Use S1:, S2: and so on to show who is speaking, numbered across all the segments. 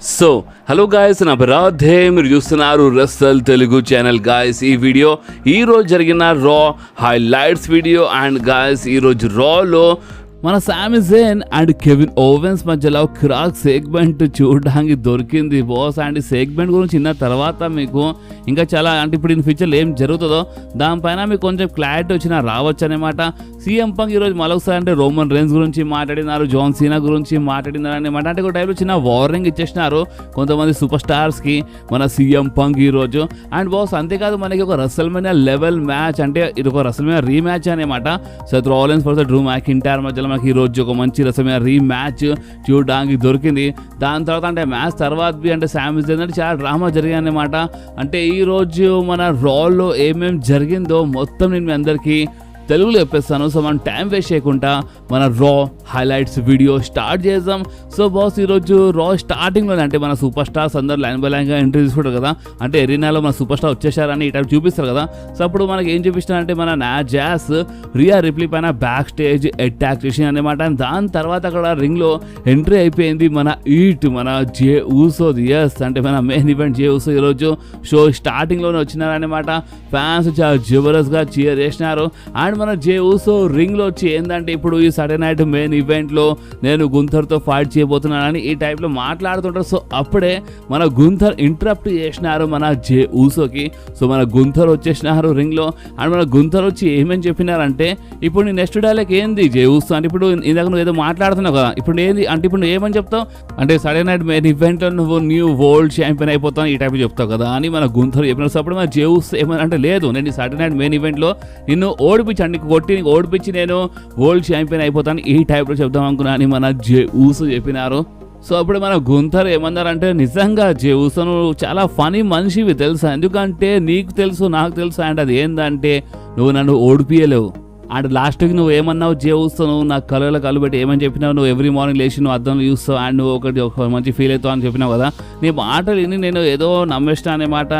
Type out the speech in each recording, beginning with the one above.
S1: So hello guys, నా బరాధే మీరు చూస్తున్నారు రస్సల్ తెలుగు ఛానల్. గాయస్ ఈ వీడియో ఈరోజు జరిగిన రా హైలైట్స్ వీడియో. అండ్ గాయస్ ఈరోజు రాలో మన సామి జేన్ అండ్ కెవిన్ ఓవెన్స్ మధ్యలో క్రాక్ సెగ్మెంట్ చూడడానికి దొరికింది బాస్. అండ్ ఈ సెగ్మెంట్ గురించి విన్న తర్వాత మీకు ఇంకా చాలా అంటే ఇప్పుడు ఇన్ ఫ్యూచర్లో ఏం జరుగుతుందో దానిపైన మీకు కొంచెం క్లారిటీ వచ్చినా రావచ్చు అనమాట. సీఎం పంక్ ఈరోజు మరొకసారి అంటే రోమన్ రేన్స్ గురించి మాట్లాడినారు, జాన్ సీనా గురించి మాట్లాడినారు అనమాట. అంటే ఒక టైంలో చిన్న వార్నింగ్ ఇచ్చేసినారు కొంతమంది సూపర్ స్టార్స్కి మన సీఎం పంక్ ఈరోజు. అండ్ బాస్ అంతేకాదు మనకి ఒక రెసల్మేనియా లెవెల్ మ్యాచ్, అంటే ఇది ఒక రెసల్మేనియా రీమ్యాచ్ అనమాట. Seth Rollins versus Drew McIntyre మధ్యలో మనకి ఈ రోజు ఒక మంచి రెసల్మేనియా రీమ్యాచ్ చూడడానికి దొరికింది. దాని తర్వాత అంటే మ్యాచ్ తర్వాత అంటే సామి జేన్ అంటే చాలా డ్రామా జరిగాయి అనమాట. అంటే ఈ రోజు మన రాలో ఏమేమి జరిగిందో మొత్తం నేను మీ అందరికీ తెలుగులో చెప్పేస్తాను. సో మనం టైం వేస్ట్ చేయకుండా మన రా హైలైట్స్ వీడియో స్టార్ట్ చేద్దాం. సో బాస్ ఈరోజు రా స్టార్టింగ్లోనే అంటే మన సూపర్ స్టార్స్ అందరూ లైన్ బై లైన్గా ఎంట్రీ తీసుకుంటారు కదా. అంటే ఎరీనాలో మన సూపర్ స్టార్ వచ్చేసారని ఈ టైం చూపిస్తారు కదా. సో అప్పుడు మనకి ఏం చూపిస్తారంటే మన జాస్ రియా రిప్లీ పైన బ్యాక్ స్టేజ్ అటాక్ చేసింది అనమాట. దాని తర్వాత అక్కడ రింగ్లో ఎంట్రీ అయిపోయింది మన మన జే ఊసో. ఎస్ అంటే మన మెయిన్ ఈవెంట్ జే ఊసో ఈరోజు షో స్టార్టింగ్లోనే వచ్చినారనమాట. ఫ్యాన్స్ చాలా జబర్దస్త్గా చీర్ చేసినారు. అండ్ మన జే ఊసో రింగ్లో వచ్చి ఏంటంటే ఇప్పుడు ఈ సాటర్డే నైట్ మెయిన్ ఈవెంట్లో నేను గుంథర్తో ఫైట్ చేయబోతున్నానని ఈ టైప్లో మాట్లాడుతుంటారు. సో అప్పుడే మన గుంథర్ ఇంటరప్ట్ చేసినారు మన జే ఊసోకి. సో మన గుంథర్ వచ్చేసినారు రింగ్లో. అండ్ మన గుంథర్ వచ్చి ఏమేమి చెప్పినారంటే ఇప్పుడు నీ నెక్స్ట్ డైలాగ్ ఏంది జే ఊసో అంటే ఇప్పుడు ఇందాక నువ్వు ఏదో మాట్లాడుతున్నావు కదా, ఇప్పుడు ఏంది అంటే ఇప్పుడు నువ్వు ఏమని చెప్తావు అంటే సాటర్డే నైట్ మెయిన్ ఈవెంట్లో నువ్వు న్యూ వరల్డ్ ఛాంపియన్ అయిపోతావు ఈ టైప్ చెప్తావు కదా అని మన గుంథర్ చెప్పినారు. సో అప్పుడు మన జే ఊసో ఏమని అంటే లేదు, నేను ఈ సాటర్డే నైట్ మెయిన్ ఈవెంట్లో నిన్ను ఓడిపించి నీకు కొట్టి నీకు ఓడిపించి నేను వరల్డ్ ఛాంపియన్ అయిపోతాను ఈ టైప్లో చెప్దాం అనుకున్నా అని మన జే ఊసో చెప్పినారు. సో అప్పుడు మన గుంథర్ ఏమన్నారంటే నిజంగా జే ఊసో నువ్వు చాలా ఫనీ మనిషివి తెలుసా, ఎందుకంటే నీకు తెలుసు నాకు తెలుసు అండ్ అది ఏంటంటే నువ్వు నన్ను ఓడిపియలేవు. అండ్ లాస్ట్కి నువ్వు ఏమన్నావు జే ఊసో, నువ్వు నాకు కళ్ళలో కళ్ళు పెట్టి ఏమని చెప్పినావు, నువ్వు ఎవ్రీ మార్నింగ్ లేచి నువ్వు అద్దంలో చూస్తావు అండ్ నువ్వు ఒక మంచి ఫీల్ అవుతావు అని చెప్పినావు కదా. నీ మాటలు విని నేను ఏదో నమ్మేసిన అనమాట.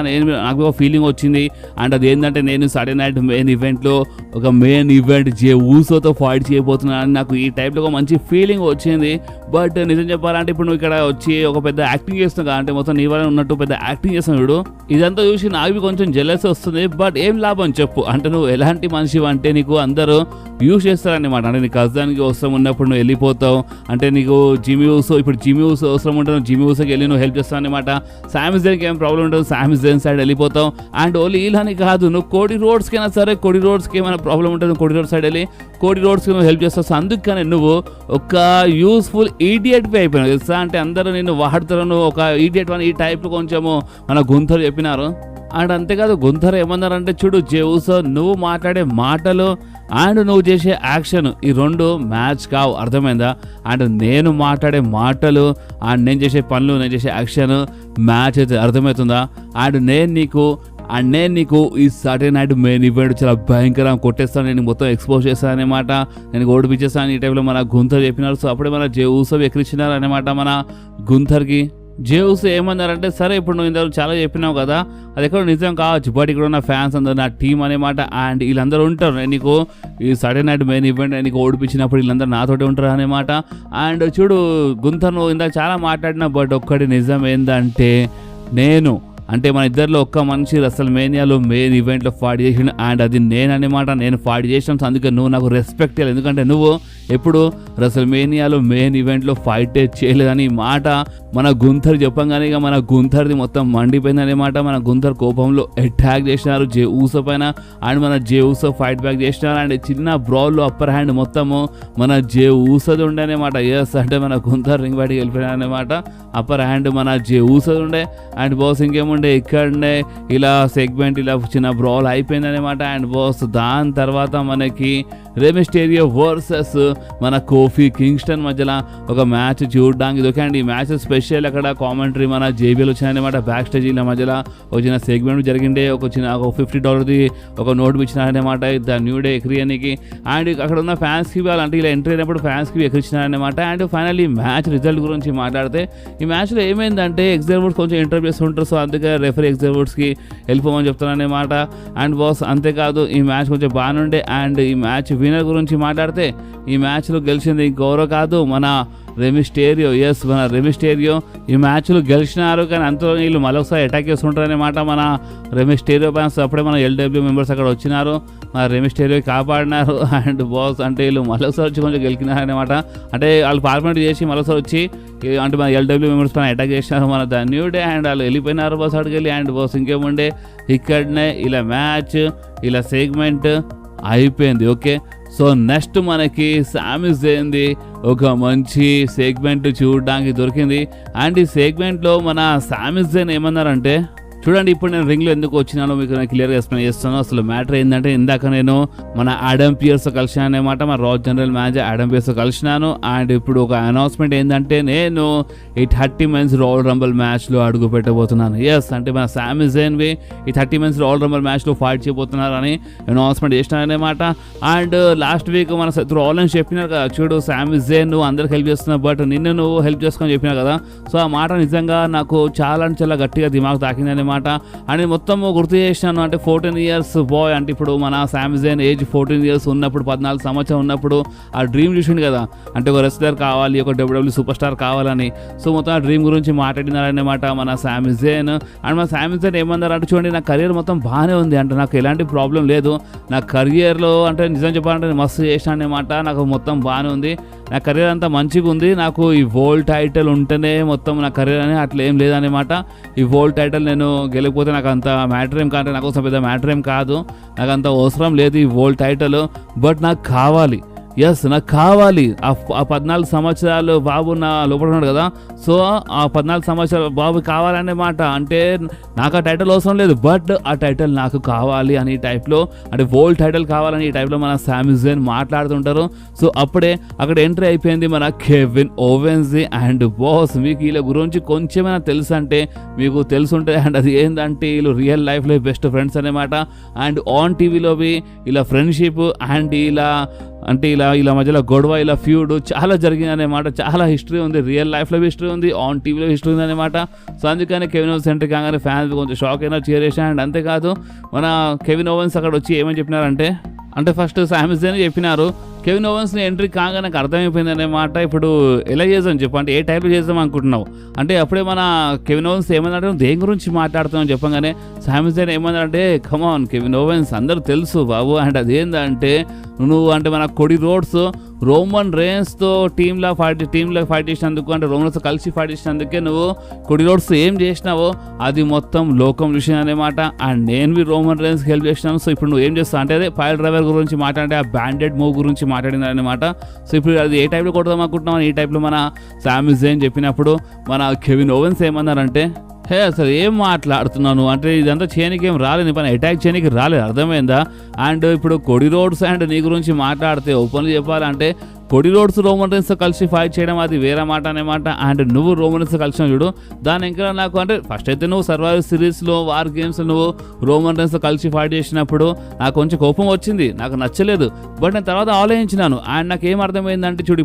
S1: నాకు ఒక ఫీలింగ్ వచ్చింది. అండ్ అది ఏంటంటే నేను సాటర్డే నైట్ మెయిన్ ఈవెంట్లో ఒక మెయిన్ ఈవెంట్ జే ఊసోతో ఫైట్ చేయబోతున్నాను అని నాకు ఈ టైప్లో ఒక మంచి ఫీలింగ్ వచ్చింది. బట్ నిజం చెప్పాలంటే ఇప్పుడు నువ్వు ఇక్కడ వచ్చి ఒక పెద్ద యాక్టింగ్ చేస్తున్నావు అంటే మొత్తం నీ వల్ల ఉన్నట్టు పెద్ద యాక్టింగ్ చేస్తున్నాడు. ఇదంతా చూసి నాకు కొంచెం జెలస్ వస్తుంది. బట్ ఏం లాభం చెప్పు, అంటే నువ్వు ఎలాంటి మనిషి అంటే నీకు అందరూ యూజ్ చేస్తారనమాట. అంటే నీ కజానికి అవసరం ఉన్నప్పుడు నువ్వు వెళ్ళిపోతావు. అంటే నీకు జిమ్మి ఊసో ఇప్పుడు జిమ్మి ఊసో అవసరం ఉంటుంది, జిమ్మి ఊసోకి వెళ్ళి నువ్వు హెల్ప్ చేస్తావు అనమాట. సామి జేన్కి ఏం ప్రాబ్లం ఉంటుంది, సామి జేన్ సైడ్ వెళ్ళిపోతావు. అండ్ ఓన్లీ వీళ్ళని కాదు, నువ్వు కోడి రోడ్స్కైనా సరే కోడి రోడ్స్కి ఏమైనా ప్రాబ్లం ఉంటుంది కోడి రోడ్ సైడ్ వెళ్ళి కోడి రోడ్స్కి నువ్వు హెల్ప్ చేస్తావు. అందుకని నువ్వు ఒక యూస్ఫుల్ ఈడియట్ అయిపోయినావు తెలుసా. అంటే అందరూ నిన్ను వాడుతారు, నువ్వు ఒక ఈడియట్ అని ఈ టైప్లో కొంచెము మన గుంథర్ చెప్పినారు. అండ్ అంతేకాదు గుంథర్ ఏమన్నారంటే చూడు జే ఊసో నువ్వు మాట్లాడే మాటలు అండ్ నువ్వు చేసే యాక్షన్ ఈ రెండు మ్యాచ్ కావు, అర్థమైందా. అండ్ నేను మాట్లాడే మాటలు అండ్ నేను చేసే పనులు నేను చేసే యాక్షన్ మ్యాచ్ అయితే అర్థమవుతుందా. అండ్ నేను నీకు ఈ సాటర్డే నైట్ మెయిన్ ఈవెంట్ చాలా భయంకరంగా కొట్టేస్తాను, నేను మొత్తం ఎక్స్పోజ్ చేస్తాను అనమాట, నేను ఓడిపించేస్తాను ఈ టైంలో మన గుంథర్ చెప్పినారు. సో అప్పుడే మన జే ఊసో ఎక్కించినారు అనమాట మన గుంథర్కి. జే ఊసో ఏమన్నారంటే సరే ఇప్పుడు నువ్వు ఇంతవరకు చాలా చెప్పినావు కదా, అది ఎక్కడ నిజం కావచ్చు, బట్ ఇక్కడ ఉన్న ఫ్యాన్స్ అందరూ నా టీం అనమాట. అండ్ వీళ్ళందరూ ఉంటారు, నేను నీకు ఈ సాటర్డే నైట్ మెయిన్ ఈవెంట్ నీకు ఓడిపించినప్పుడు వీళ్ళందరూ నాతోటి ఉంటారు అనమాట. అండ్ చూడు గుంథర్ నువ్వు ఇందాక చాలా మాట్లాడినా, బట్ ఒక్కటి నిజం ఏంటంటే అంటే మన ఇద్దరిలో ఒక్క మనిషి రెసల్మేనియాలో మెయిన్ ఈవెంట్లో ఫైట్ చేసిండు అండ్ అది నేను అనమాట. నేను ఫైట్ చేసాను, అందుకే నువ్వు నాకు రెస్పెక్ట్ చేయాలి, ఎందుకంటే నువ్వు ఎప్పుడు రెసల్మేనియాలో మెయిన్ ఈవెంట్లో ఫైట్ చేయలేదని మాట మన గుంథర్ చెప్పంగానే ఇక మన గుంథర్ది మొత్తం మండిపోయింది అనమాట. మన గుంథర్ కోపంలో అటాక్ చేసినారు జే ఊసో పైన. అండ్ మన జే ఊసో ఫైట్ బ్యాక్ చేసినారు. అండ్ చిన్న బ్రాల్లో అప్పర్ హ్యాండ్ మొత్తము మన జే ఊసోది ఉండే అనమాట. ఎస్ అంటే మన గుంథర్ రింగ్ బయటికి వెళ్ళిపోయినా అనమాట. అప్పర్ హ్యాండ్ మన జే ఊసోది ఉండే. అండ్ బాస్ ఇంకేముండే ఇక్కడనే ఇలా సెగ్మెంట్ ఇలా చిన్న బ్రాల్ అయిపోయింది అనమాట. అండ్ బాస్ దాని తర్వాత మనకి రే మిస్టీరియో వర్సెస్ మన కోఫీ కింగ్స్టన్ మధ్యలో ఒక మ్యాచ్ చూడడానికి దొరికింది. అండ్ ఈ మ్యాచ్ స్పెషల్ అక్కడ కామెంటరీ మన జేబీఎల్ వచ్చినాయన్నమాట. బ్యాక్ స్టేజ్ ఇలా మధ్యలో ఒక చిన్న సెగ్మెంట్ జరిగిండే, ఒక $50 ఒక నోట్ ఇచ్చినారనమాట ద న్యూ డే ఎక్రియనికి. అండ్ అక్కడ ఉన్న ఫ్యాన్స్కి అంటే ఇలా ఎంట్రీ అయినప్పుడు ఫ్యాన్స్కి ఎక్కించినారనమాట. అండ్ ఫైనల్లీ మ్యాచ్ రిజల్ట్ గురించి మాట్లాడితే ఈ మ్యాచ్లో ఏమైందంటే ఎగ్జర్వర్స్ కొంచెం ఇంటర్వ్యూ చేస్తుంటారు. సో అందుకే రెఫరీ ఎగ్జర్వర్స్కి వెళ్ళిపోమని చెప్తున్నారనమాట. అండ్ బాస్ అంతేకాదు ఈ మ్యాచ్ కొంచెం బాగానుండే. అండ్ ఈ మ్యాచ్ విన్నర్ గురించి మాట్లాడితే ఈ మ్యాచ్లో గెలిచింది ఇంకెవరో కాదు మన రెమిస్టేరియో. ఎస్, మన రెమిస్టేరియో ఈ మ్యాచ్లో గెలిచినారు, కానీ అంతలో వీళ్ళు మరొకసారి అటాక్ చేస్తుంటారనమాట మన రెమిస్టేరియో ఫ్యాన్స్. అప్పుడే మన ఎల్డబ్ల్యూ మెంబర్స్ అక్కడ వచ్చినారు, మన రెమిస్టేరియో కాపాడినారు. అండ్ బాస్ అంటే వీళ్ళు మరొకసారి వచ్చి కొంచెం గెలికినారనమాట. అంటే వాళ్ళు పార్లమెంట్ చేసి మరొకసారి వచ్చి అంటే మన ఎల్డబ్ల్యూ మెంబర్స్ పైన అటాక్ చేసినారు మన ద న్యూ డే. అండ్ వాళ్ళు వెళ్ళిపోయినారు బస్ అక్కడికి వెళ్ళి. అండ్ బాస్ ఇంకేముండే ఇక్కడనే ఇలా మ్యాచ్ ఇలా సెగ్మెంట్ అయిపోయింది. ఓకే, సో నెక్స్ట్ మనకి సామి జైన్ది ఒక మంచి సెగ్మెంట్ చూడడానికి దొరికింది. అండ్ ఈ సెగ్మెంట్లో మన సామి జైన్ ఏమన్నారంటే, చూడండి ఇప్పుడు నేను రింగ్లో ఎందుకు వచ్చినానో మీకు నేను క్లియర్గా ఎక్స్ప్లెయిన్ చేస్తాను. అసలు మ్యాటర్ ఏంటంటే, ఇందాక నేను మన ఆడమ్ పియర్స్ కలిసినాను అనమాట, మన Raw general manager Adam Pearce కలిసినాను. అండ్ ఇప్పుడు ఒక అనౌన్స్మెంట్ ఏంటంటే, నేను ఈ 30 మెన్స్ రాయల్ రంబల్ మ్యాచ్లో అడుగు పెట్టబోతున్నాను. ఎస్, అంటే మన సామి జైన్వి ఈ 30 మెన్స్ రాయల్ రంబల్ మ్యాచ్లో ఫైట్ చేయబోతున్నారని అనౌన్స్మెంట్ చేసినారనమాట. అండ్ లాస్ట్ వీక్ మన శత్రు ఆల్రెడీ చెప్పినారు కదా, చూడు సామి జైన్ నువ్వు అందరికి హెల్ప్ చేస్తున్నావు, బట్ నిన్ను నువ్వు హెల్ప్ చేసుకొని చెప్పినావు కదా. సో ఆ మాట నిజంగా నాకు చాలా గట్టిగా దిమాగ్ తాకిందని మాట. అని మొత్తం గుర్తు చేసినాను. అంటే 14 ఇయర్స్ బాయ్, అంటే ఇప్పుడు మన సామి జైన్ ఏజ్ 14 ఇయర్స్ ఉన్నప్పుడు, 14 సంవత్సరం ఉన్నప్పుడు ఆ డ్రీమ్ చూసిండు కదా, అంటే ఒక రెస్లర్ కావాలి, ఒక WWE సూపర్ స్టార్ కావాలని. సో మొత్తం ఆ డ్రీమ్ గురించి మాట్లాడినారన్నమాట మన సామి జైన్. అండ్ మన సామి జైన్ ఏమన్నారు అంటే, చూడండి నా కెరియర్ మొత్తం బాగానే ఉంది, అంటే నాకు ఎలాంటి ప్రాబ్లం లేదు, నా కెరియర్లో అంటే నిజం చెప్పాలంటే మస్తు చేసినా అనమాట, నాకు మొత్తం బాగానే ఉంది, నా కెరీర్ అంతా మంచిగా ఉంది, నాకు ఈ వరల్డ్ టైటిల్ ఉంటేనే మొత్తం నా కెరీర్ అని అట్లా ఏం లేదన్నమాట. ఈ వరల్డ్ టైటిల్ నేను గెలిపోతే నాకు అంత మ్యాటర్ ఏం కాదు, నాకు పెద్ద మ్యాటర్ ఏం కాదు, నాకు అంత అవసరం లేదు ఈ వరల్డ్ టైటిల్, బట్ నాకు కావాలి. ఎస్, నాకు కావాలి. ఆ 14 సంవత్సరాలు బాబు నా లోపల ఉన్నాడు కదా, సో ఆ 14 సంవత్సరాలు బాబు కావాలనే మాట. అంటే నాకు ఆ టైటిల్ అవసరం లేదు, బట్ ఆ టైటిల్ నాకు కావాలి అని ఈ టైప్లో, అంటే వరల్డ్ టైటిల్ కావాలని ఈ టైప్లో మన సామి జైన్ మాట్లాడుతుంటారు. సో అప్పుడే అక్కడ ఎంట్రీ అయిపోయింది మన కెవిన్ ఓవెన్స్. అండ్ బాస్ మీకు వీళ్ళ గురించి కొంచెమైనా తెలుసు అంటే మీకు తెలుసుంటే, అండ్ అది ఏంటంటే వీళ్ళు రియల్ లైఫ్లో బెస్ట్ ఫ్రెండ్స్ అనమాట. అండ్ ఆన్ టీవీలోవి ఇలా ఫ్రెండ్షిప్ అండ్ ఇలా మధ్యలో గొడవ, ఇలా ఫ్యూడ్ చాలా జరిగింది అన్నమాట. చాలా హిస్టరీ ఉంది, రియల్ లైఫ్లో హిస్టరీ ఉంది, ఆన్ టీవీలో హిస్టరీ ఉంది అనమాట. సో అందుకని కెవిన్ ఓవెన్స్ ఎంట్రీ కాగానే ఫ్యాన్స్ కొంచెం షాక్ అయినా, చీర్ చేశారు. అండ్ అంతేకాదు మన కెవిన్ ఓవెన్స్ అక్కడ వచ్చి ఏమని చెప్పినారంటే, అంటే ఫస్ట్ సామి జైన్ చెప్పినారు, కెవిన్ ఓవెన్స్ని ఎంట్రీ కాగా నాకు అర్థమైపోయింది అనమాట. ఇప్పుడు ఎలా చేద్దాం చెప్పు, అంటే ఏ టైప్లో చేద్దాం అనుకుంటున్నావు అంటే, అప్పుడే మన కెవిన్ ఓవెన్స్ ఏమన్నాడు, దేని గురించి మాట్లాడుతున్నావు చెప్పగానే సామి జైన్ ఏమన్నారంటే, కమాన్ కెవిన్ ఓవెన్స్ అందరూ తెలుసు బాబు, అండ్ అదేంటంటే నువ్వు అంటే మన కొడి రోడ్స్ రోమన్ రేన్స్తో టీంలో ఫైట్ చేసినందుకు, అంటే రోమన్స్తో కలిసి ఫైట్ చేసినందుకే నువ్వు కొడి రోడ్స్ ఏం చేసినావో అది మొత్తం లోకం విషయం అనమాట. అండ్ నేను రోమన్ రేన్స్కి హెల్ప్ చేసినాను. సో ఇప్పుడు నువ్వు ఏం చేస్తావు అంటే, అదే ఫైర్ డ్రైవర్ గురించి మాట్లాడే ఆ బ్యాండెడ్ మూవ్ గురించి మాట్లాడినారనమాట. సో ఇప్పుడు అది ఏ టైప్లో కొడదాం అనుకుంటున్నాం, ఈ టైప్లో మన సామి జైన్ చెప్పినప్పుడు మన కెవిన్ ఓవెన్స్ ఏమన్నారంటే, హే అసలు ఏం మాట్లాడుతున్నాను అంటే, ఇదంతా చేయనికి ఏం రాలేదు, పని అటాక్ చేయడానికి రాలేదు, అర్థమైందా. అండ్ ఇప్పుడు కొడి రోడ్స్ అండ్ నీ గురించి మాట్లాడితే ఓపెన్గా చెప్పాలంటే, కొడి రోడ్స్ రోమన్ రేన్స్తో కలిసి ఫైట్ చేయడం అది వేరే మాట అనమాట. అండ్ నువ్వు రోమన్ రేన్స్తో కలిసి చూడు, దాని ఇంకా నాకు అంటే ఫస్ట్ అయితే నువ్వు సర్వైవర్ సిరీస్లో వార్ గేమ్స్లో నువ్వు రోమన్ రేన్స్తో కలిసి ఫైట్ చేసినప్పుడు నాకు కొంచెం కోపం వచ్చింది, నాకు నచ్చలేదు, బట్ నేను తర్వాత ఆలోచించినాను. అండ్ నాకు ఏం అర్థమైందంటే, చూడు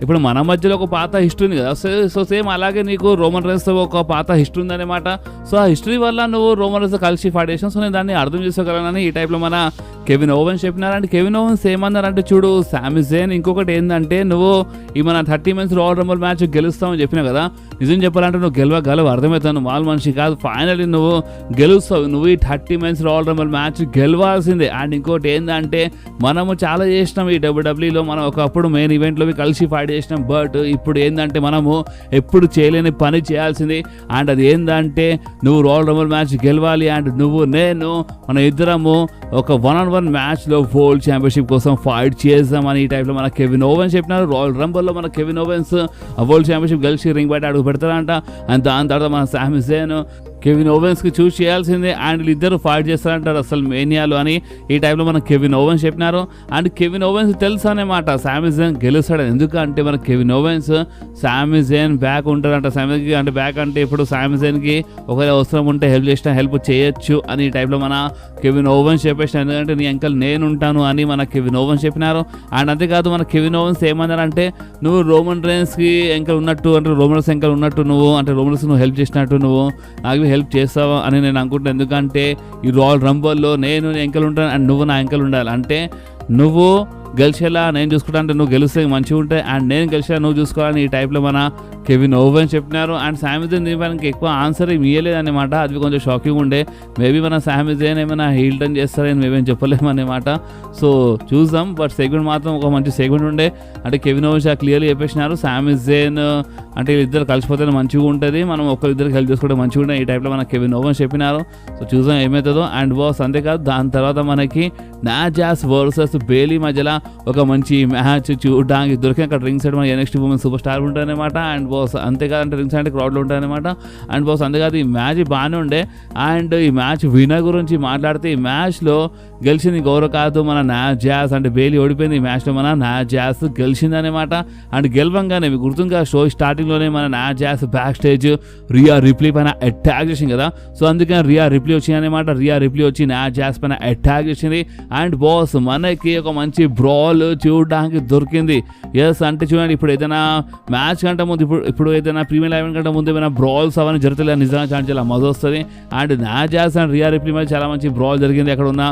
S1: ఇప్పుడు మన మధ్యలో ఒక పాత హిస్టరీ ఉంది కదా, సో సేమ్ అలాగే నీకు రోమన్ రేన్స్తో ఒక పాత హిస్టరీ ఉందన్నమాట. సో ఆ హిస్టరీ వల్ల నువ్వు రోమన్ రేన్స్తో కలిసి ఫైట్ చేసావు, సో నేను దాన్ని అర్థం చేసుకోగలనని ఈ టైప్లో మన కెవిన్ ఓవెన్స్ చెప్పినారు. అండ్ కెవిన్ ఓవెన్స్ ఏమన్నారంటే, చూడు సామి జైన్ ఇంకొకటి ఏంటంటే, నువ్వు ఈ మన 30 మెన్స్ రాయల్ రంబల్ మ్యాచ్ గెలుస్తావని చెప్పినావు కదా, నిజం చెప్పాలంటే నువ్వు గెలవగలవు, అర్థమవుతాను, మామూలు మనిషి కాదు, ఫైనల్లీ నువ్వు గెలుస్తావు, నువ్వు ఈ 30 మెన్స్ రాయల్ రంబల్ మ్యాచ్ గెలవాల్సిందే. అండ్ ఇంకోటి ఏంటంటే, మనము చాలా చేసినాం ఈ WWEలో, మనం ఒకప్పుడు మెయిన్ ఈవెంట్లో కలిసి ఫైట్ చేసినాం, బట్ ఇప్పుడు ఏంటంటే మనము ఎప్పుడు చేయలేని పని చేయాల్సింది. అండ్ అది ఏంటంటే నువ్వు రాయల్ రంబల్ మ్యాచ్ గెలవాలి, అండ్ నువ్వు నేను మన ఇద్దరము ఒక 1-on-1 మ్యాచ్లో వరల్డ్ ఛాంపియన్షిప్ కోసం ఫైట్ చేద్దామని ఈ టైప్లో మన కెవిన్ ఓవెన్స్ చెప్పినారు. రాయల్ రంబల్లో మన కెవిన్ ఓవెన్స్ వరల్డ్ ఛాంపియన్షిప్ గెలిచి రింగ్ బయట అడుగు పెడతారంట. అండ్ దాని తర్వాత మన సామి జైన్ కెవిన్ ఓవెన్స్కి చూస్ చేయాల్సిందే, అండ్ వీళ్ళిద్దరు ఫైట్ చేస్తారంటారు అసలు మేనియాలు అని ఈ టైప్లో మన కెవిన్ ఓవెన్స్ చెప్పినారు. అండ్ కెవిన్ ఓవెన్స్ తెలుసు అనమాట సామి జైన్ గెలుస్తాడు, ఎందుకంటే మన కెవిన్ ఓవెన్స్ సామి జైన్ బ్యాక్ ఉంటారంట. సామికి అంటే బ్యాక్ అంటే ఇప్పుడు సామి జైన్కి ఒకవేళ అవసరం ఉంటే హెల్ప్ చేసినా హెల్ప్ చేయొచ్చు అని ఈ టైప్లో మన కెవిన్ ఓవెన్స్ చెప్పేసిన, ఎందుకంటే నీ అంకల్ నేను ఉంటాను అని మన కెవిన్ ఓవెన్స్ చెప్పినారు. అండ్ అంతేకాదు మన కెవిన్ ఓవెన్స్ ఏమన్నారంటే, నువ్వు రోమన్ రేన్స్కి ఎంకల్ ఉన్నట్టు, అంటే రోమన్ రేన్స్ ఎంకల్ ఉన్నట్టు నువ్వు, అంటే రోమన్ రేన్స్ నువ్వు హెల్ప్ చేసినట్టు నువ్వు నాకు హెల్ప్ చేస్తావా అని నేను అనుకుంటాను, ఎందుకంటే ఈ రాయల్ రంబల్లో నేను ఎంకల్ ఉంటాను అండ్ నువ్వు నా ఎంకల్ ఉండాలి. అంటే నువ్వు గెలిచేలా నేను చూసుకుంటా అంటే నువ్వు గెలిస్తే మంచిగా ఉంటాయి అండ్ నేను గెలిచేలా నువ్వు చూసుకోవాలని ఈ టైప్లో మన కెవిన్ ఓవెన్స్ చెప్పినారు. అండ్ సామి జైన్ దీనికి ఎక్కువ ఆన్సర్ ఏమి ఇవ్వలేదన్నమాట. అది కొంచెం షాకింగ్ ఉండే. మేబీ మన సామి జైన్ ఏమైనా హీల్ టర్న్ చేస్తారని మేమేం చెప్పలేము అనమాట. సో చూద్దాం. బట్ సెగ్మెంట్ మాత్రం ఒక మంచి సెగ్మెంట్ ఉండే. అంటే కెవిన్ ఓవెన్స్ క్లియర్లీ చెప్పేసినారు సామి జైన్ అంటే వీళ్ళిద్దరు కలిసిపోతే మంచిగా ఉంటుంది, మనం ఒకరిద్దరికి హెల్ప్ చేసుకుంటే మంచిగా ఉంటుంది ఈ టైప్లో మన కెవిన్ ఓవెన్స్ చెప్పినారు. సో చూద్దాం ఏమవుతుందో. అండ్ బాస్ అంతేకాదు దాని తర్వాత మనకి నా జాస్ వర్సెస్ బేలీ మధ్యలో ఒక మంచి మ్యాచ్ చూడడానికి దొరికిన అక్కడ రింగ్ సైడ్ మన NXT ఉమెన్ సూపర్ స్టార్ ఉంటారనమాట. అండ్ బాస్ అంతేకాదంటే రింగ్ సైడ్ క్రౌడ్లో ఉంటారనమాట. అండ్ బాస్ అంతేకాదు ఈ మ్యాచ్ బాగానే ఉండే. అండ్ ఈ మ్యాచ్ వినర్ గురించి మాట్లాడితే ఈ మ్యాచ్లో గెలిచింది గౌరవ కాదు మన నా జాస్ అంటే బేలీ ఓడిపోయింది. ఈ మ్యాచ్లో మన నా జాస్ గెలిచిందనమాట. అండ్ గెలవంగానే మీకు గుర్తుంగా షో స్టార్టింగ్లోనే మన నా జాస్ బ్యాక్ స్టేజ్ రియా రిప్లీ పైన అటాక్ చేసింది కదా. సో అందుకని రియా రిప్లీ వచ్చింది అనమాట. రియా రిప్లీ వచ్చి నా జాస్ పైన అటాక్ చేసింది. అండ్ బాస్ మనకి ఒక మంచి బ్రాల్ చూడడానికి దొరికింది. ఎస్ అంటే చూడండి ఇప్పుడు ఏదైనా మ్యాచ్ కంటే ముందు ఇప్పుడు ఏదైనా ప్రీమియర్ లైవ్ కంటే ముందు ఏమైనా బ్రాల్స్ అవన్నీ జరుగుతుంది నిజంగా చాలా మజా వస్తుంది. అండ్ నా జాస్ అండ్ రియా రిప్లీ మీద చాలా మంచి బ్రాల్ జరిగింది. అక్కడ ఉన్న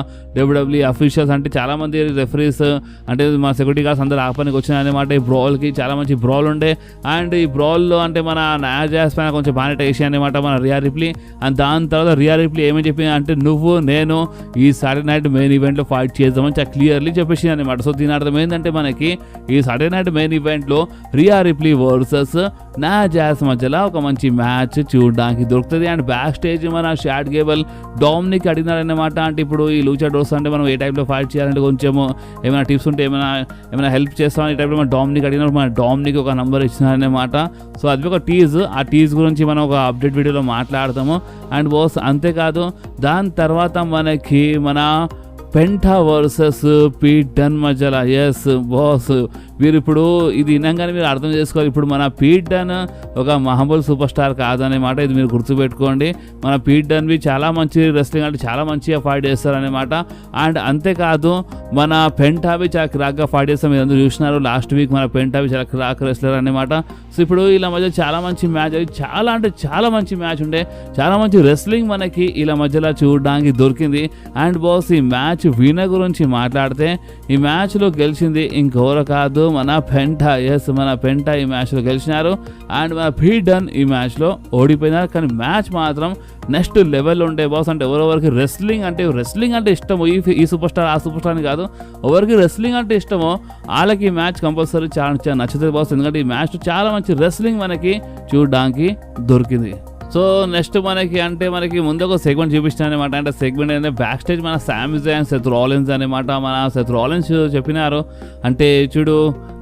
S1: WWE అఫీషియల్స్ అంటే చాలా మంది రెఫరీస్ అంటే మా సెక్యూరిటీ గార్డ్స్ అందరూ ఆపనికి వచ్చినారనమాట. ఈ బ్రాల్కి చాలా మంచి బ్రాల్ ఉండే. అండ్ ఈ బ్రాల్లో అంటే మన నా జాస్ పైన కొంచెం బాగా వేసి అనమాట మన రియా రిప్లీ. అండ్ దాని తర్వాత రియా రిప్లీ ఏమని చెప్పింది అంటే నువ్వు నేను ఈ సాటర్డే నైట్ మెయిన్ ఈవెంట్లో ఫైట్ చేద్దామని చాలా క్లియర్లీ చెప్పేసింది అనమాట. సో దీని అర్థం ఏంటంటే మనకి ఈ సాటర్డే నైట్ మెయిన్ ఈవెంట్లో రియా రిప్లీ వర్సెస్ నా జాస్ మధ్యలో ఒక మంచి మ్యాచ్ చూడడానికి దొరుకుతుంది. అండ్ బ్యాక్ స్టేజ్ మన షాట్ గేబుల్ డామినిక్ అడిగినారనమాట. అంటే ఇప్పుడు ఈ లూచా డోర్స్ అంటే మనం ఏ టైప్లో ఫైట్ చేయాలంటే కొంచెం ఏమైనా టిప్స్ ఉంటే ఏమైనా హెల్ప్ చేస్తామని ఈ టైప్లో మన డామినిక్ అడిగినప్పుడు మన డామినిక్ ఒక నంబర్ ఇచ్చినారనమాట. సో అది ఒక టీజ్. ఆ టీజ్ గురించి మనం ఒక అప్డేట్ వీడియోలో మాట్లాడతాము. అండ్ బాస్ అంతేకాదు దాని తర్వాత మనకి మన పెంటా వర్సెస్ పీట్ డన్ మధ్యలో ఎస్ బాస్ మీరు ఇప్పుడు ఇది వినంగానే మీరు అర్థం చేసుకోవాలి. ఇప్పుడు మన పీట్ డన్ ఒక మహబూల్ సూపర్ స్టార్ కాదనేమాట. ఇది మీరు గుర్తుపెట్టుకోండి. మన పీట్ డన్వి చాలా మంచి రెస్లింగ్ అంటే చాలా మంచిగా ఫైట్ చేస్తారనమాట. అండ్ అంతేకాదు మన పెంటావి చాలా క్రాక్గా ఫైట్ చేస్తాం. మీరు అందరూ చూసినారు లాస్ట్ వీక్ మన పెంటావి చాలా క్రాక్ రెస్లర్ అనమాట. సో ఇప్పుడు ఇలా మధ్య చాలా మంచి మ్యాచ్ చాలా అంటే చాలా మంచి మ్యాచ్ ఉండే. చాలా మంచి రెస్లింగ్ మనకి ఇలా మధ్యలో చూడడానికి దొరికింది. అండ్ బాస్ ఈ మ్యాచ్ వినర్ గురించి మాట్లాడితే ఈ మ్యాచ్లో గెలిచింది ఇంకెవరో కాదు మన పెంటా. ఎస్ మన పెంటా ఈ మ్యాచ్లో గెలిచినారు. అండ్ మన పీట్ డన్ ఈ మ్యాచ్లో ఓడిపోయినారు. కానీ మ్యాచ్ మాత్రం నెక్స్ట్ లెవెల్లో ఉండే బాస్. అంటే ఎవరెవరికి రెస్లింగ్ అంటే ఇష్టమో ఈ సూపర్ స్టార్ ఆ సూపర్ స్టార్ అని కాదు, ఎవరికి రెస్లింగ్ అంటే ఇష్టమో వాళ్ళకి ఈ మ్యాచ్ కంపల్సరీ చాలా నచ్చుతుంది బాస్. ఎందుకంటే ఈ మ్యాచ్ చాలా మంచి రెస్లింగ్ మనకి చూడడానికి దొరికింది. సో నెక్స్ట్ మనకి ముందు ఒక సెగ్మెంట్ చూపిస్తాను అనమాట. అంటే సెగ్మెంట్ ఏంటంటే బ్యాక్ స్టేజ్ మన సామి జైన్ సెత్ రాలిన్స్ అనమాట. మన సెత్ రాలిన్స్ చెప్పినారు అంటే చూడు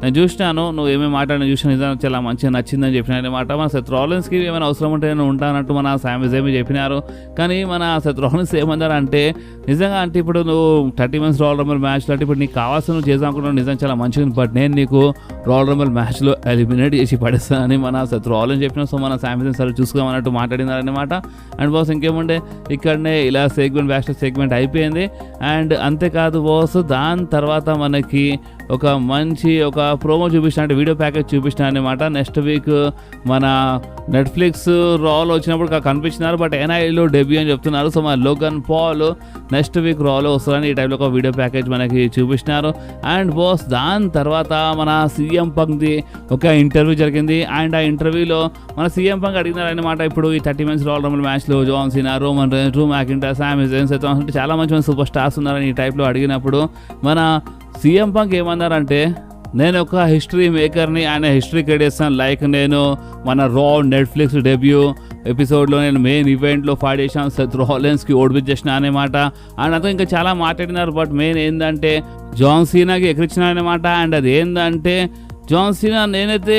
S1: నేను చూసినాను నువ్వు ఏమేమి మాట్లాడినా చూసినా నిజంగా చాలా మంచిగా నచ్చిందని చెప్పిన అనమాట. మన సెత్ రాలిన్స్కి ఏమైనా అవసరం ఉంటే నేను ఉంటానంటూ మన సామి జైన్ చెప్పినారు. కానీ మన సెత్ రాలిన్స్ ఏమన్నారు అంటే నిజంగా అంటే ఇప్పుడు నువ్వు 30 మంత్స్ రాయల్ రంబుల్ మ్యాచ్లో అంటే ఇప్పుడు నీకు కావాల్సిన నువ్వు చేద్దాం అనుకుంటున్నావు నిజంగా చాలా మంచిగా ఉంది. బట్ నేను నీకు రాయల్ రంబుల్ మ్యాచ్లో ఎలిమినేట్ చేసి పడేస్తానని మన సెత్ రాలిన్స్ చెప్పిన. సో మన సామి జైన్ సరే చూసుకోమన్నట్టు మాట్లాడినారనమాట. అండ్ బాస్ ఇంకేముండే ఇక్కడనే ఇలా బ్యాక్ స్టేజ్ సెగ్మెంట్ అయిపోయింది. అండ్ అంతేకాదు బాస్ దాని తర్వాత మనకి ఒక మంచి ఒక ప్రోమో చూపిస్తున్నా అంటే వీడియో ప్యాకేజ్ చూపిస్తున్నా అనమాట. నెక్స్ట్ వీక్ మన నెట్ఫ్లిక్స్ రాలో వచ్చినప్పుడు కనిపించినారు. బట్ NIL డెబ్యూ అని చెప్తున్నారు. సో మన లోగన్ పాల్ నెక్స్ట్ వీక్ రాలో వస్తుందని ఈ టైప్లో ఒక వీడియో ప్యాకేజ్ మనకి చూపిస్తున్నారు. అండ్ బాస్ దాని తర్వాత మన CM పంక్ది ఒక ఇంటర్వ్యూ జరిగింది. అండ్ ఆ ఇంటర్వ్యూలో మన CM పంక్ అడిగినారనమాట ఇప్పుడు ఈ 30 మంత్స్ రాయల్ రంబుల్ మ్యాచ్లో John Cena, Roman Reigns, Drew McIntyre, Sami Zayn అంటే చాలా మంచి సూపర్ స్టార్స్ ఉన్నారని ఈ టైప్లో అడిగినప్పుడు మన CM పంక్ ఏమన్నారంటే నేను ఒక హిస్టరీ మేకర్ని, ఆయన హిస్టరీ క్రియేట్ చేస్తాను. లైక్ నేను మన నెట్ఫ్లిక్స్ డెబ్యూ ఎపిసోడ్లో నేను మెయిన్ ఈవెంట్లో ఫైట్ చేశాను, సెత్ రాలిన్స్కి ఓడిపించేసిన అనమాట. అండ్ అతను ఇంకా చాలా మాట్లాడినారు. బట్ మెయిన్ ఏంటంటే జాన్ సీనాకి ఎక్కిరించిన అనమాట. అండ్ అది ఏంటంటే జాన్ సీనా నేనైతే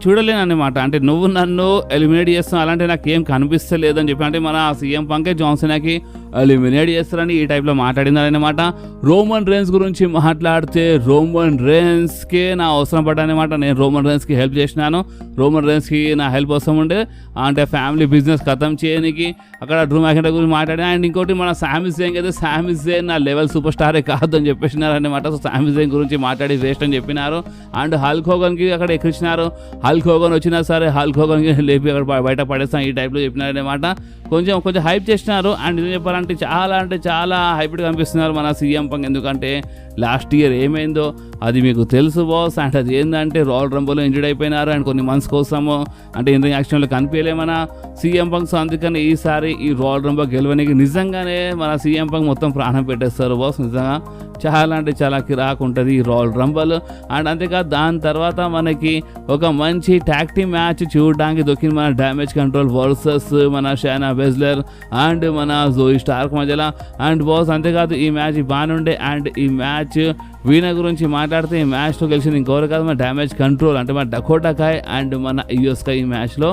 S1: చూడలేను అనమాట. అంటే నువ్వు నన్ను ఎలిమినేట్ చేస్తావు అలాంటి నాకు ఏం కనిపిస్తలేదని చెప్పి అంటే మన CM పంకే జాన్ సీనాకి ఎలిమినేట్ చేస్తారని ఈ టైప్లో మాట్లాడినారనమాట. రోమన్ రేన్స్ గురించి మాట్లాడితే రోమన్ రేన్స్కే నా అవసరం పడ్డానమాట. నేను రోమన్ రేన్స్కి హెల్ప్ చేసినాను. రోమన్ రేన్స్కి నా హెల్ప్ అవసరం ఉండే అంటే ఫ్యామిలీ బిజినెస్ ఖతం చేయడానికి అక్కడ డ్రూ మ్యాకింటైర్ గురించి మాట్లాడినా. అండ్ ఇంకోటి మన సామి జైన్ అయితే సామి జైన్ నా లెవెల్ సూపర్ స్టారే కాదు అని చెప్పేసినారనమాట. సో సామి జైన్ గురించి మాట్లాడి వేస్ట్ అని చెప్పినారు. అండ్ హల్క్ హోగన్కి అక్కడ ఎక్కించినారు. హల్క్ హోగన్ వచ్చినా సరే హల్క్ హోగన్ లేపి అక్కడ బయట పడేస్తాం ఈ టైప్లో చెప్పినారనమాట. కొంచెం హైప్ చేసినారు. అండ్ ఇది చెప్పాలంటే చాలా హైప్డ్గా కనిపిస్తున్నారు మన సీఎం పంక్. ఎందుకంటే లాస్ట్ ఇయర్ ఏమైందో అది మీకు తెలుసు బాస్. అండ్ అది ఏంటంటే రాయల్ రంబోలో ఇంజర్డ్ అయిపోయినారు. అండ్ కొన్ని మంత్స్ కోసము అంటే ఇండియన్ యాక్షన్లో కనిపించలే మన సీఎం పంక్. సో అందుకని ఈసారి ఈ రాయల్ రంబో గెలవడానికి నిజంగానే మన సీఎం పంక్ మొత్తం ప్రాణం పెట్టేస్తారు బాస్. నిజంగా చాలా కిరాకు ఉంటుంది ఈ రాయల్ రంబల్. అండ్ అంతేకాదు దాని తర్వాత మనకి ఒక మంచి ట్యాగ్ టీమ్ మ్యాచ్ చూడడానికి దొరికింది మన డ్యామేజ్ కంట్రోల్ వర్సెస్ మన షైనా బెజ్లర్ అండ్ మన జోయి స్టార్క్ మధ్యలో. అండ్ బాస్ అంతేకాదు ఈ మ్యాచ్ బాగానే ఉండే. అండ్ ఈ మ్యాచ్ వీణ గురించి మాట్లాడితే ఈ మ్యాచ్లో గెలిచింది ఇంకెవరు కాదు మన డ్యామేజ్ కంట్రోల్ అంటే మన డకోటా కాయ్ అండ్ మన యుఎస్కాయ్ ఈ మ్యాచ్లో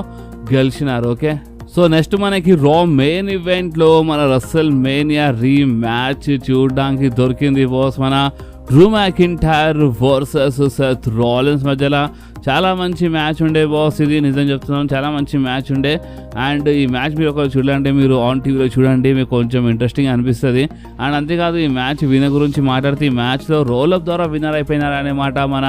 S1: గెలిచినారు. ఓకే, సో నెక్స్ట్ మనకి రా మెయిన్ ఈవెంట్లో మన రస్సెల్ మేనియా రీమ్యాచ్ చూడడానికి దొరికింది బాస్. మన Drew McIntyre versus Seth Rollins మధ్యలో చాలా మంచి మ్యాచ్ ఉండే బాస్. ఇది నిజం చెప్తున్నాను, చాలా మంచి మ్యాచ్ ఉండే. అండ్ ఈ మ్యాచ్ మీరు ఒకరు చూడండి, మీరు ఆన్ టీవీలో చూడండి, మీకు కొంచెం ఇంట్రెస్టింగ్ అనిపిస్తుంది. అండ్ అంతేకాదు ఈ మ్యాచ్ విన్నర్ గురించి మాట్లాడితే ఈ మ్యాచ్లో రోల్అప్ ద్వారా విన్నర్ అయిపోయినారు అనమాట మన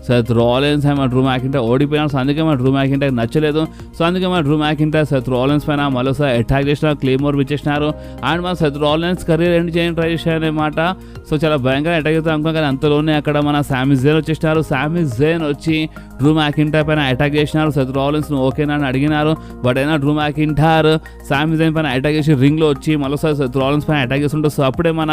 S1: సెత్ రాలిన్స్. మన డ్రూ మ్యాకింటైర్ ఓడిపోయినారు. సో అందుకే మన డ్రూ మ్యాకింటైర్ నచ్చలేదు. సో అందుకే మన డ్రూ మ్యాకింటైర్ సెత్ రాలిన్స్ పైన మరోసారి అటాక్ చేసినారు, క్లేమోర్ విచ్చేసినారు. అండ్ మన సెత్ రాలిన్స్ కెరీర్ ఎండ్ చేయని ట్రై చేశారనమాట. సో చాలా భయంకరంగా అటాక్ చేస్తారు అనుకున్నాం, కానీ అంతలోనే అక్కడ మన సామీ జేన్ వచ్చేసినారు. సామీ జేన్ వచ్చి డ్రూ మ్యాకింటైర్ పైన అటాక్ చేసినారు. సెత్ రాలిన్స్ ఓకేనా అని అడిగినారు. బట్ అయినా డ్రూ మ్యాకింటైర్ సామీ జేన్ పైన అటాక్ చేసి రింగ్లో వచ్చి మరోసారి సెత్ రాలిన్స్ పైన అటాక్ చేస్తుంటారు. సో అప్పుడే మన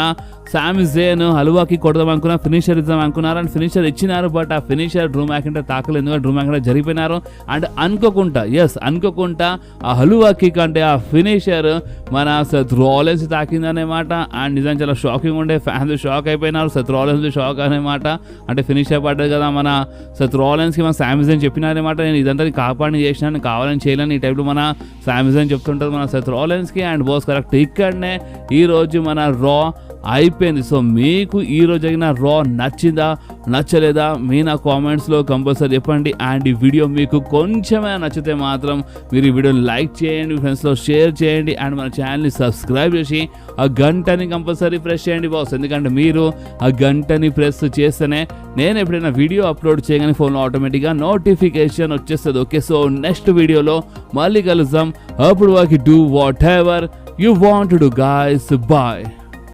S1: సామీ జేన్ హల్వాకి కొడదాం అనుకున్నా, ఫినిషర్ ఇద్దాం అనుకున్నారు. అండ్ ఫినిషర్ ఇచ్చినారు. బట్ ఆ ఫినిషర్ డ్రూ మ్యాకింటైర్ తాకలేదు, ఎందుకంటే డ్రూ మ్యాకింటైర్ జరిగిపోయినారు. అండ్ అనుకోకుండా ఆ హల్వాకి కంటే ఆ ఫినిషర్ మన సెత్ రాలిన్స్ తాకిందనేమాట. అండ్ నిజం చాలా షాకింగ్ ఉండే, ఫ్యాన్స్ షాక్ అయిపోయినారు. సెత్ రాలిన్స్ షాక్ అనమాట. అంటే ఫినిషర్ పడ్డది కదా మన సెత్ రాలిన్స్కి మన సామీ జేన్ చెప్పినారనమాట, నేను ఇదంతా కాపాడిని చేసినాను, కావాలని చేయలేను ఈ టైప్లో మన సామీ జేన్ చెప్తుంటారు మన సెత్ రాలిన్స్కి. అండ్ బాస్ కరెక్ట్ ఇక్కడనే ఈరోజు మన రా అయిపోయింది. సో మీకు ఈరోజు జరిగిన రా నచ్చిందా నచ్చలేదా మీ నా కామెంట్స్లో కంపల్సరీ చెప్పండి. అండ్ ఈ వీడియో మీకు కొంచెమే నచ్చితే మాత్రం మీరు ఈ వీడియోని లైక్ చేయండి, ఫ్రెండ్స్లో షేర్ చేయండి. అండ్ మన ఛానల్ని సబ్స్క్రైబ్ చేసి ఆ గంటని కంపల్సరీ ప్రెస్ చేయండి బాస్. ఎందుకంటే మీరు ఆ గంటని ప్రెస్ చేస్తేనే నేను ఎప్పుడైనా వీడియో అప్లోడ్ చేయగానే ఫోన్లో ఆటోమేటిక్గా నోటిఫికేషన్ వచ్చేస్తుంది. ఓకే, సో నెక్స్ట్ వీడియోలో మళ్ళీ కలుద్దాం. అప్పుడు వాకి do whatever you want to do guys. Bye.